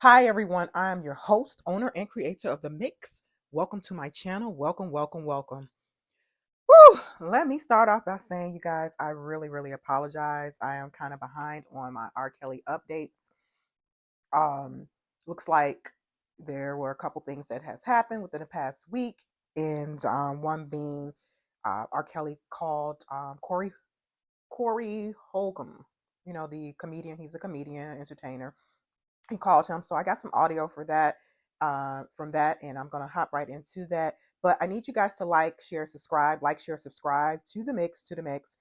Hi everyone, I'm your host, owner, and creator of The Mix. Welcome to my channel. Welcome, welcome, welcome. Whew! Let me start off by saying, you guys, I really apologize. I am kind of behind on my R.Kelly updates. Um, Looks like there were a couple things that has happened within the past week, and one being R.Kelly called Cory Holcomb. You know, the comedian. He's a comedian, entertainer. He called him. So I got some audio for that, from that, and I'm gonna hop right into that. But I need you guys to like, share, subscribe to the mix.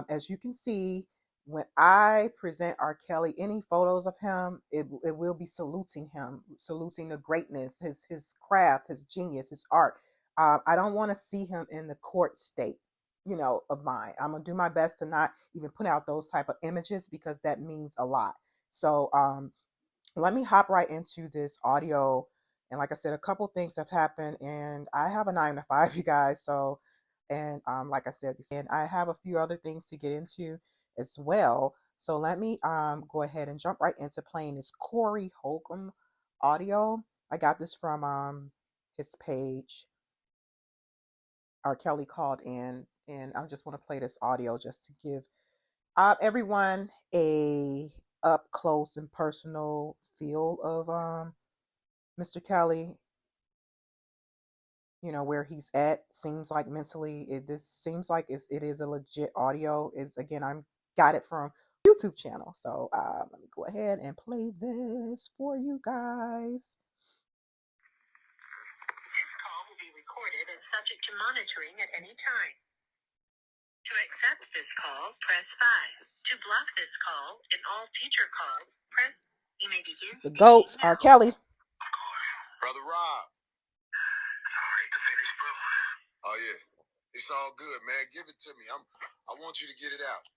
As you can see, when I present R. Kelly any photos of him, it will be saluting him, saluting the greatness, his craft, his genius, his art. I don't want to see him in the court state, of mine. I'm gonna do my best to not even put out those type of images because that means a lot. So let me hop right into this audio. And like I said, a couple things have happened, and I have a 9 to 5, you guys. So, and like I said, and I have a few other things to get into as well. So let me go ahead and jump right into playing this Cory Holcomb audio. I got this from his page. R. Kelly called in, and I just want to play this audio just to give everyone a up close and personal feel of Mr. Kelly. Where he's at. Seems like mentally, this seems like it is a legit audio. Is again, I'm got it from YouTube channel. So let me go ahead and play this for you guys. This call will be recorded and subject to monitoring at any time. To accept this call, press 5. To block this call and all future calls, press. You may begin. The goats, R. Kelly. Brother Rob. Sorry to finish, bro. Oh yeah, it's all good, man. Give it to me. I want you to get it out.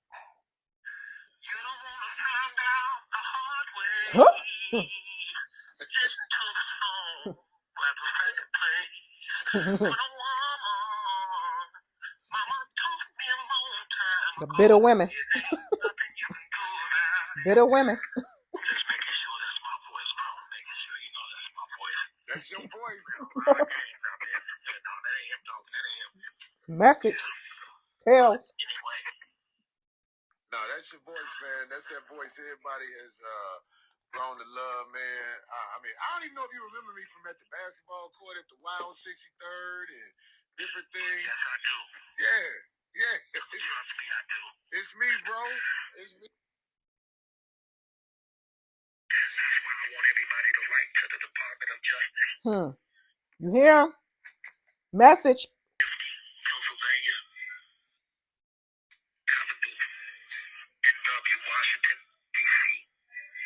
You don't want to find out the hard way. Listen to the song where the record plays. When a woman, mama told me a long time. The bitter women. Nothing you can do now. Bitter women. Just making sure that's my voice, bro. Making sure you know that's my voice. That's your voice. No, that ain't him talking. That ain't him. Message. Tails. Anyway. No, that's your voice, man. That's that voice everybody has grown to love, man. I mean, I don't even know if you remember me from at the basketball court at the Wild 63rd and different things. Yes, I do. Yeah. Trust me, I do. It's me, bro. It's me. That's why I want everybody to write to the Department of Justice. You hear? Message. Pennsylvania Avenue, NW, Washington, D.C.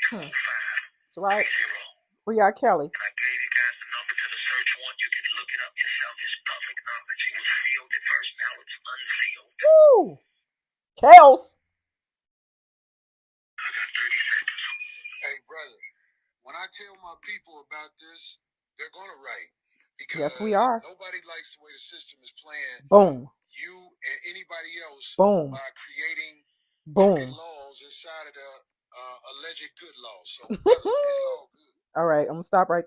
205. That's right. Free R. Kelly. And I gave you guys the number to the search warrant. You can look it up yourself. It's public knowledge. It was sealed at first. Now it's unsealed. Woo! Chaos. I got 30 seconds. Hey, brother. When I tell my people about this, they're gonna write. Because yes, we are. Nobody likes the way the system is playing. Boom. You and anybody else. Boom. By creating boom laws inside of the alleged good laws. So brother, it's all good. All right, I'm gonna stop right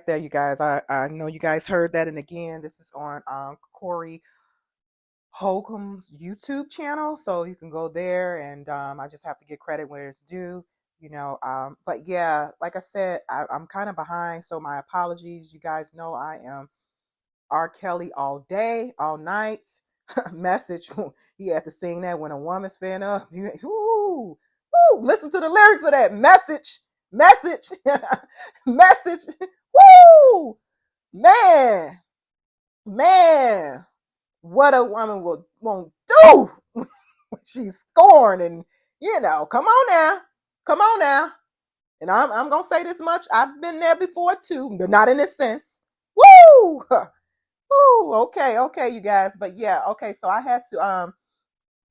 there. You guys. I know you guys heard that, and again, this is on Cory Holcomb's YouTube channel, so you can go there, and I just have to give credit where it's due. But yeah, like I said, I'm kind of behind, so my apologies. You guys know I am R. Kelly all day, all night. Message. He had to sing that when a woman's fed up. Ooh, listen to the lyrics of that. Message. Woo, man. What a woman won't do when she's scorned, and come on now. And I'm gonna say this much: I've been there before too, but not in this sense. Woo! Ooh, okay, you guys. But yeah, okay. So I had to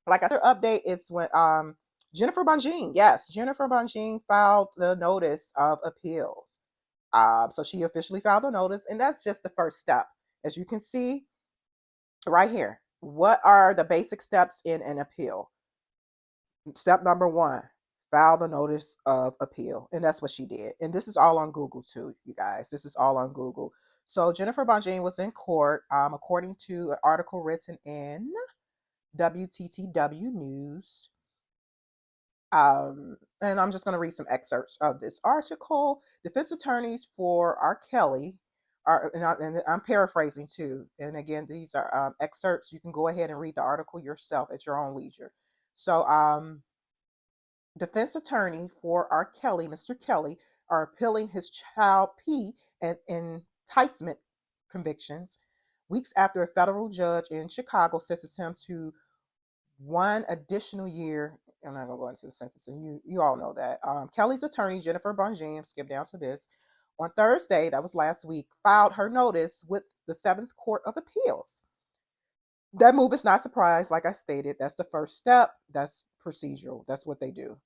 like I said, update is when Jennifer Bonjean filed the notice of appeals. So she officially filed the notice, and that's just the first step. As you can see right here, what are the basic steps in an appeal? Step number 1, file the notice of appeal. And that's what she did. And this is all on Google too, you guys. This is all on Google. So Jennifer Bonjean was in court, according to an article written in WTTW News. And I'm just going to read some excerpts of this article. Defense attorneys for R.Kelly are, and I'm paraphrasing too. And again, these are excerpts. You can go ahead and read the article yourself at your own leisure. So, defense attorney for R.Kelly, Mr. Kelly, are appealing his child P and enticement convictions weeks after a federal judge in Chicago sentenced him to one additional year. I'm not gonna go into the sentencing. You all know that. Kelly's attorney, Jennifer Bonjean, skip down to this, on Thursday, that was last week, filed her notice with the Seventh Court of Appeals. That move is not surprise, like I stated. That's the first step. That's procedural. That's what they do.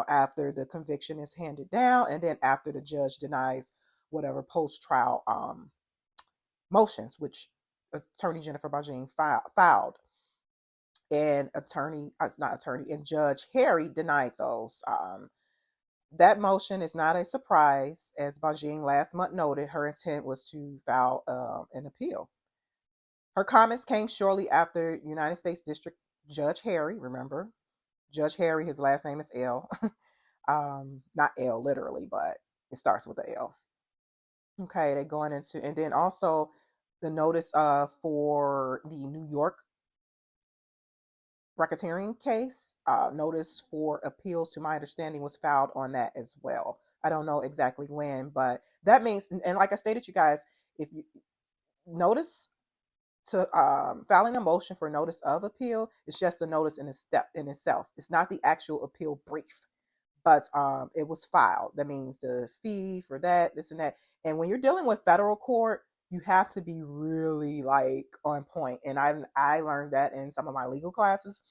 After the conviction is handed down, and then after the judge denies whatever post-trial motions, which attorney Jennifer Bonjean filed. And and Judge Harry denied those. That motion is not a surprise, as Bonjean last month noted her intent was to file an appeal. Her comments came shortly after United States District Judge Harry, remember, Judge Harry, his last name is L, not L literally, but it starts with a L. Okay, they're going into, and then also the notice for the New York racketeering case, notice for appeals, to my understanding, was filed on that as well. I don't know exactly when, but that means, and like I stated, you guys, if you notice to filing a motion for notice of appeal, it's just a notice in a step in itself. It's not the actual appeal brief, but it was filed. That means the fee for that, this and that. And when you're dealing with federal court, you have to be really like on point. And I learned that in some of my legal classes.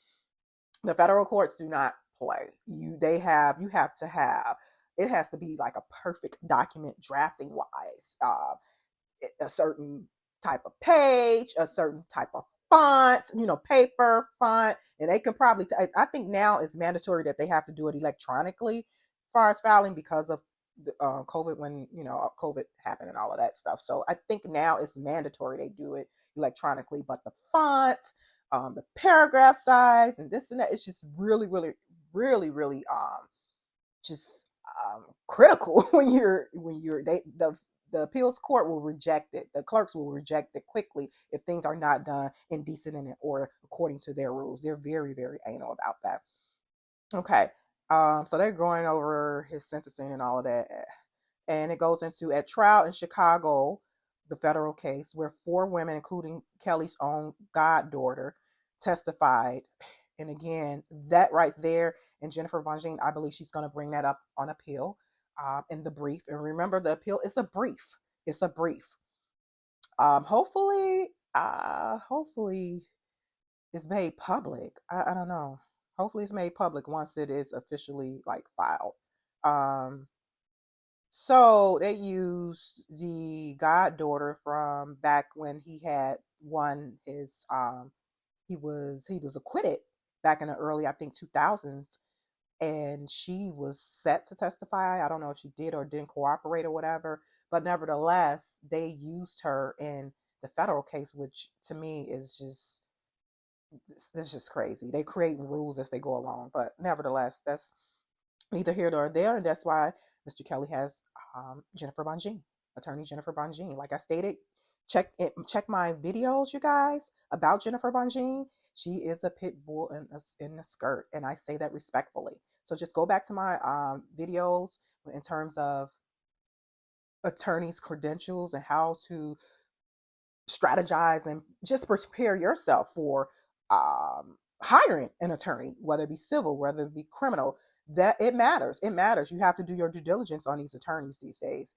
The federal courts do not play. You have to have, it has to be like a perfect document drafting wise. A certain type of page, a certain type of font, paper, font, and they can probably, I think now it's mandatory that they have to do it electronically as far as filing because of COVID, when, COVID happened and all of that stuff. So I think now it's mandatory they do it electronically, but the font, the paragraph size and this and that, it's just really, really, really, really, just critical when the appeals court will reject it. The clerks will reject it quickly if things are not done in decent and in order according to their rules. They're very, very anal about that. Okay. So they're going over his sentencing and all of that. And it goes into at trial in Chicago, the federal case, where 4 women, including Kelly's own goddaughter, testified. And again, that right there, and Jennifer Bonjean, I believe she's going to bring that up on appeal in the brief. And remember, the appeal is a brief. It's a brief. Hopefully it's made public. I don't know. Hopefully it's made public once it is officially like filed. So they used the goddaughter from back when he had won his he was acquitted back in the early, I think, 2000s, and she was set to testify. I don't know if she did or didn't cooperate or whatever, but nevertheless, they used her in the federal case, which to me is just, it's just crazy. They create rules as they go along, but nevertheless, that's neither here nor there, and that's why Mr. Kelly has Jennifer Bonjean, attorney Jennifer Bonjean. Like I stated, check my videos, you guys, about Jennifer Bonjean. She is a pit bull in a skirt, and I say that respectfully. So just go back to my videos in terms of attorneys' credentials and how to strategize and just prepare yourself for hiring an attorney, whether it be civil, whether it be criminal. That it matters. It matters. You have to do your due diligence on these attorneys these days.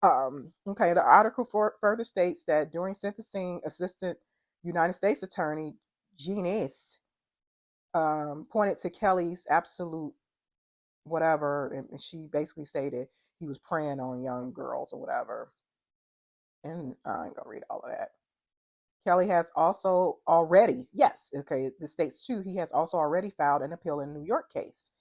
Okay, the article further states that during sentencing, Assistant United States Attorney Genius pointed to Kelly's absolute whatever, and she basically stated he was preying on young girls or whatever. And I ain't gonna read all of that. Kelly has also already, yes, okay, the states too, he has also already filed an appeal in the New York case.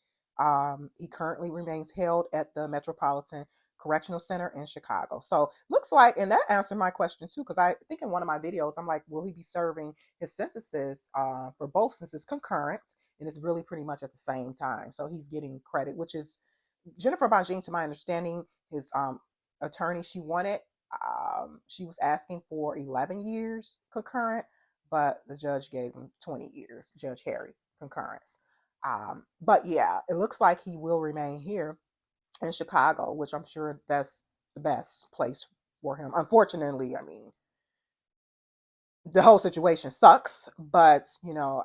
He currently remains held at the Metropolitan Correctional Center in Chicago. So looks like, and that answered my question too, because I think in one of my videos, I'm like, will he be serving his sentences for both, since it's concurrent and it's really pretty much at the same time. So he's getting credit, which is Jennifer Bonjean, to my understanding, his attorney, she was asking for 11 years concurrent, but the judge gave him 20 years, Judge Harry, concurrence. But yeah, it looks like he will remain here in Chicago, which I'm sure that's the best place for him. Unfortunately, I mean, the whole situation sucks, but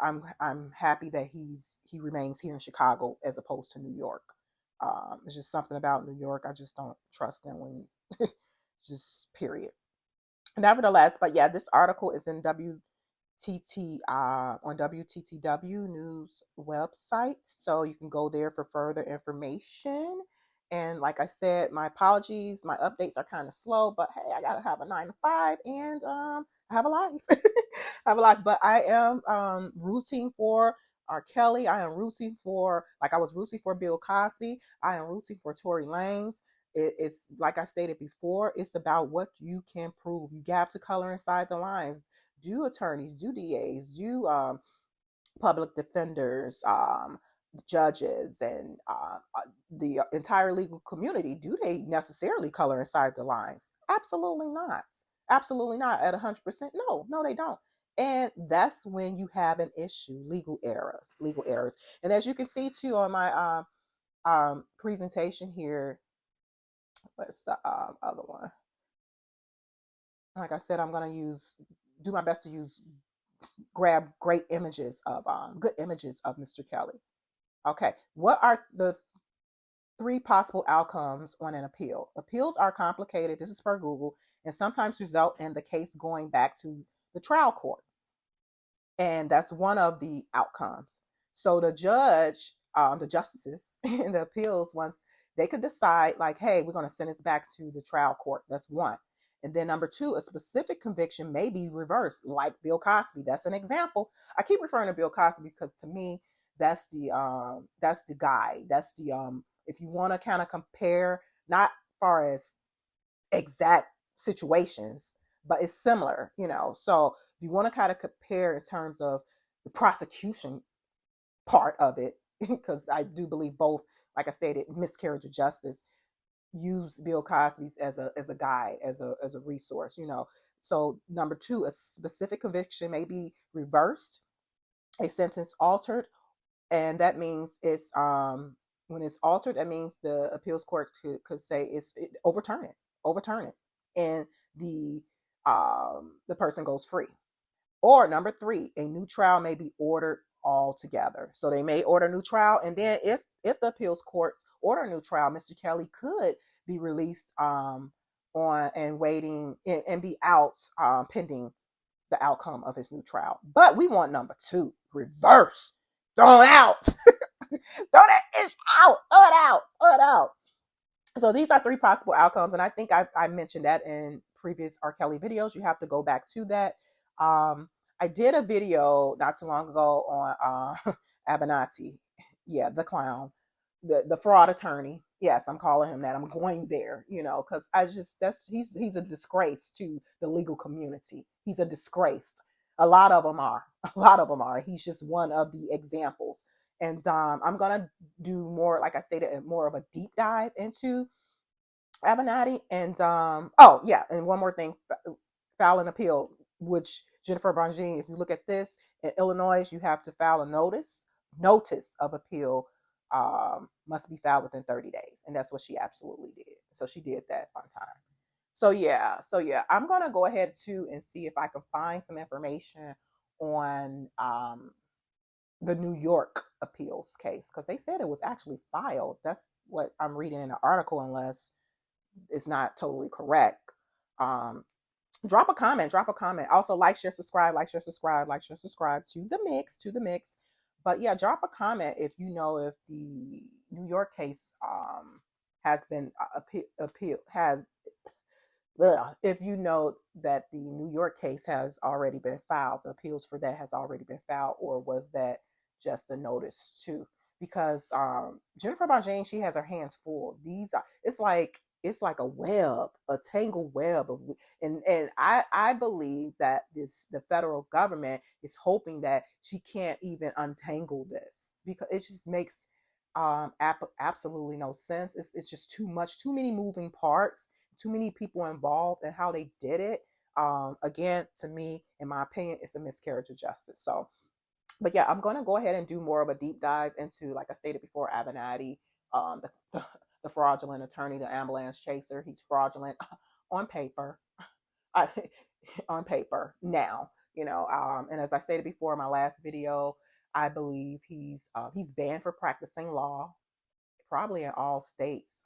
I'm happy that he remains here in Chicago as opposed to New York. It's just something about New York. I just don't trust them when just period. Nevertheless, but yeah, this article is in WTT on WTTW News website, so you can go there for further information. And like I said, my apologies, my updates are kind of slow, but hey, I gotta have a 9 to 5, and I have a life. I have a life, but I am rooting for R.Kelly. I am rooting for, like I was rooting for Bill Cosby. I am rooting for Tory Lanez. It's like I stated before, it's about what you can prove. You have to color inside the lines. Do attorneys, do DAs, do public defenders, judges, and the entire legal community, do they necessarily color inside the lines? Absolutely not. Absolutely not at 100%. No, they don't. And that's when you have an issue, legal errors. And as you can see too on my presentation here, what's the other one? Like I said, I'm going to do my best to grab great images of good images of Mr. Kelly. Okay, what are the 3 possible outcomes on an appeal? Appeals are complicated. This is per Google, and sometimes result in the case going back to the trial court. And that's one of the outcomes. So the justices in the appeals, once they could decide, like, hey, we're going to send this back to the trial court. That's one. And then number 2, a specific conviction may be reversed, like Bill Cosby. That's an example. I keep referring to Bill Cosby because to me, that's the guy. That's the if you want to kind of compare, not far as exact situations, but it's similar, So if you want to kind of compare in terms of the prosecution part of it, because I do believe both, like I stated, miscarriage of justice, use Bill Cosby's as a guide, as a resource, So number 2, a specific conviction may be reversed, a sentence altered, and that means it's when it's altered, that means the appeals court could say overturn it, and the person goes free. Or number 3, a new trial may be ordered altogether. So they may order a new trial, and then if the appeals courts order a new trial, Mr. Kelly could be released on and waiting and be out pending the outcome of his new trial. But we want number 2, reverse, throw it out, throw that ish out, throw it out. So these are 3 possible outcomes, and I think I mentioned that in previous R. Kelly videos. You have to go back to that. I did a video not too long ago on Avenatti, yeah, the clown, the fraud attorney. Yes, I'm calling him that. I'm going there, because he's a disgrace to the legal community. He's a disgrace. A lot of them are. A lot of them are. He's just one of the examples. And I'm gonna do more, like I stated, more of a deep dive into Avenatti. And oh yeah, and one more thing, file an appeal, which Jennifer Bonjean, if you look at this, in Illinois, you have to file a notice of appeal, must be filed within 30 days. And that's what she absolutely did. So she did that on time. So yeah, I'm gonna go ahead too and see if I can find some information on the New York appeals case, because they said it was actually filed. That's what I'm reading in the article, unless it's not totally correct. Drop a comment. Also, like, share, subscribe to the mix. But yeah, drop a comment if you know if the New York case has been if you know that the New York case has already been filed, the appeals for that has already been filed, or was that just a notice too? because Jennifer Bonjean, she has her hands full. These are, it's like a web, a tangled web of, and I believe that the federal government is hoping that she can't even untangle this, because it just makes absolutely no sense. It's just too much, too many moving parts, too many people involved, and how they did it. Again, to me, in my opinion, it's a miscarriage of justice. So, but yeah, I'm going to go ahead and do more of a deep dive into, like I stated before, Avenatti, the fraudulent attorney, the ambulance chaser. He's fraudulent on paper, I, on paper now, and as I stated before in my last video, I believe he's banned for practicing law, probably in all states.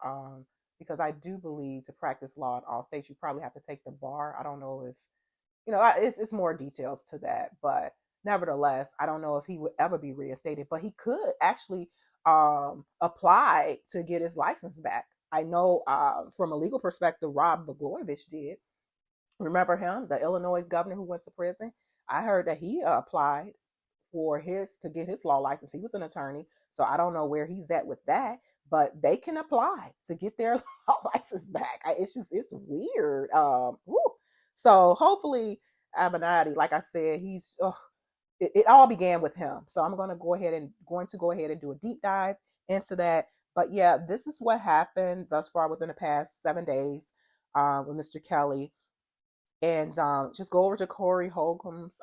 Because I do believe to practice law in all states, you probably have to take the bar. I don't know if, it's more details to that, but nevertheless, I don't know if he would ever be reinstated, but he could actually apply to get his license back. I know from a legal perspective, Rod Blagojevich did. Remember him, the Illinois governor who went to prison? I heard that he applied to get his law license. He was an attorney, so I don't know where he's at with that, but they can apply to get their law license back. It's weird. So hopefully Avenatti, like I said, it all began with him. So I'm going to go ahead and do a deep dive into that. But yeah, this is what happened thus far within the past 7 days with Mr. Kelly. And just go over to Cory Holcomb's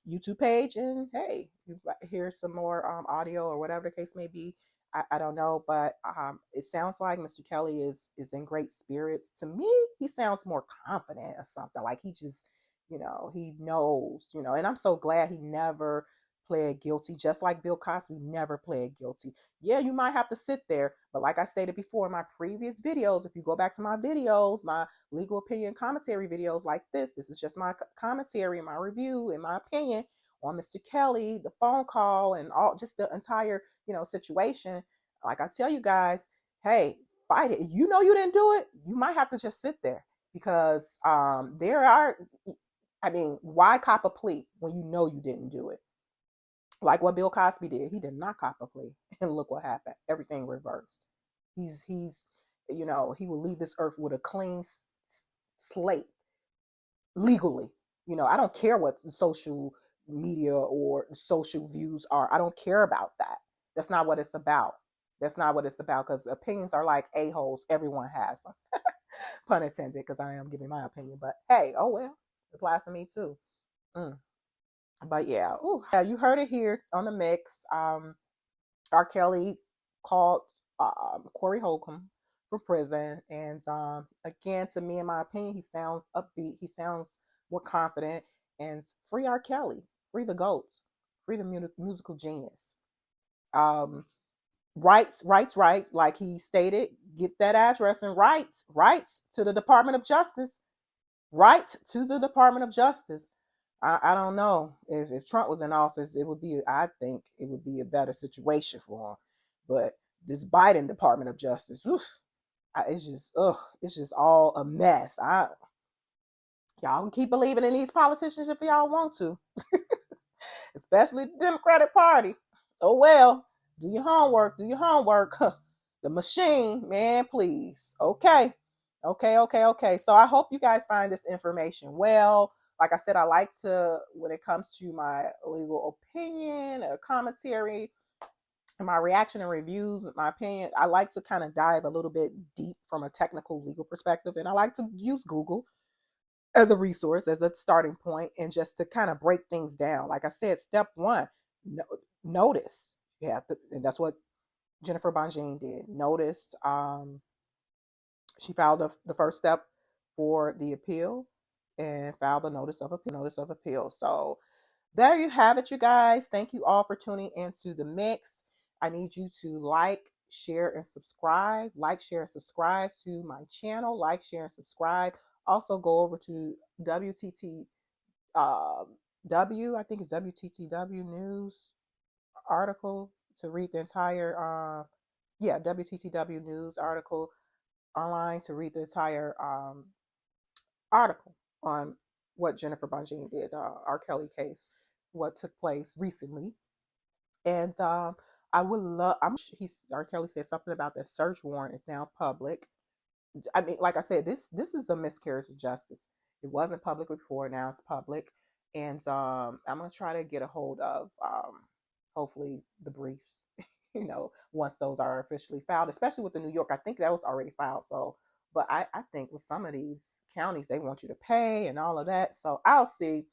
YouTube page, and hey, you hear some more audio or whatever the case may be. I don't know, but it sounds like Mr. Kelly is in great spirits. To me, he sounds more confident or something. Like he just, he knows, and I'm so glad he never pled guilty, just like Bill Cosby never pled guilty. Yeah, you might have to sit there, but like I stated before in my previous videos, if you go back to my videos, my legal opinion commentary videos like this is just my commentary, my review, and my opinion on Mr. Kelly, the phone call, and all, just the entire, situation. Like I tell you guys, hey, fight it. You know you didn't do it, you might have to just sit there, because why cop a plea when you know you didn't do it? Like what Bill Cosby did. He did not cop a plea. And look what happened. Everything reversed. He's he will leave this earth with a clean slate legally. I don't care what social media or social views are. I don't care about that. That's not what it's about. That's not what it's about, because opinions are like a-holes. Everyone has them. Pun intended, because I am giving my opinion. But hey, oh well. It applies to me too. But yeah, yeah, you heard it here on the mix. R.Kelly called Cory Holcomb from prison, and again, to me, in my opinion, he sounds upbeat. He sounds more confident. And free R.Kelly, free the GOAT, free the musical genius. Rights, like he stated. Get that address and rights to the Department of Justice. Right to the Department of Justice. I don't know if Trump was in office, I think it would be a better situation for him. But this Biden Department of Justice, it's just all a mess. Y'all can keep believing in these politicians if y'all want to, especially the Democratic Party. Oh well, do your homework. The machine, man, please. Okay. So I hope you guys find this information well. Like I said, I like to, when it comes to my legal opinion or commentary, and my reaction and reviews, my opinion, I like to kind of dive a little bit deep from a technical legal perspective. And I like to use Google as a resource, as a starting point, and just to kind of break things down. Like I said, step one, notice. Yeah, and that's what Jennifer Bonjean did. Notice. She filed the first step for the appeal and filed the notice of appeal. So there you have it, you guys. Thank you all for tuning into the mix. I need you to like, share, and subscribe. Like, share, and subscribe to my channel. Like, share, and subscribe. Also go over to WTTW, I think it's WTTW News article to read the entire, WTTW News article online to read the entire article on what Jennifer Bonjean did, R. Kelly case, what took place recently. And I would love. He's R. Kelly said something about that search warrant is now public. I mean, like I said, this is a miscarriage of justice. It wasn't public before, now it's public, and I'm gonna try to get a hold of hopefully the briefs. Once those are officially filed, especially with the New York, I think that was already filed. So, but I think with some of these counties, they want you to pay and all of that. So I'll see.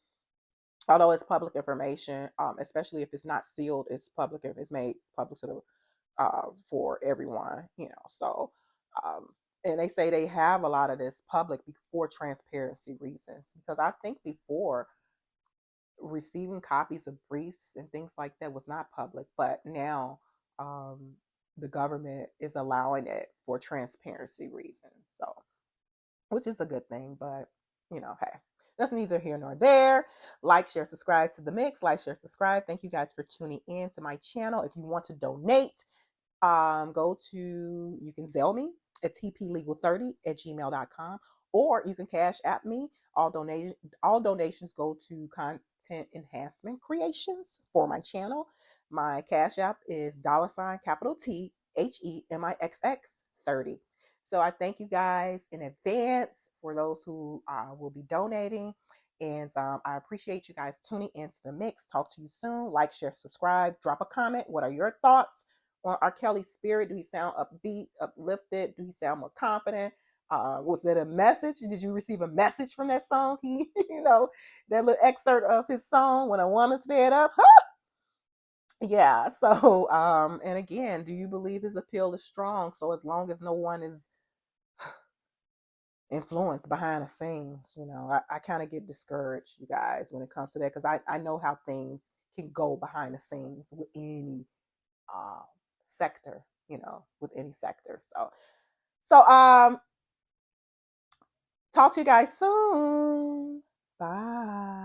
Although it's public information, especially if it's not sealed, it's public if it's made public to the for everyone. So um, and they say they have a lot of this public for transparency reasons, because I think before receiving copies of briefs and things like that was not public, but now um, the government is allowing it for transparency reasons. So, which is a good thing, but hey, that's neither here nor there. Like, share, subscribe to the mix. Like, share, subscribe. Thank you guys for tuning in to my channel. If you want to donate, you can Zelle me at tplegal30@gmail.com, or you can cash app me. All donations go to content enhancement creations for my channel. My cash app is capital THEMIXX30. So I thank you guys in advance for those who will be donating. And I appreciate you guys tuning into the mix. Talk to you soon. Like, share, subscribe, drop a comment. What are your thoughts on R. Kelly's spirit? Do he sound upbeat, uplifted? Do he sound more confident? Was it a message? Did you receive a message from that song? That little excerpt of his song, "When a Woman's Fed Up." Yeah. So, and again, do you believe his appeal is strong? So as long as no one is influenced behind the scenes, I kind of get discouraged, you guys, when it comes to that, because I know how things can go behind the scenes with any sector, with any sector. So talk to you guys soon. Bye.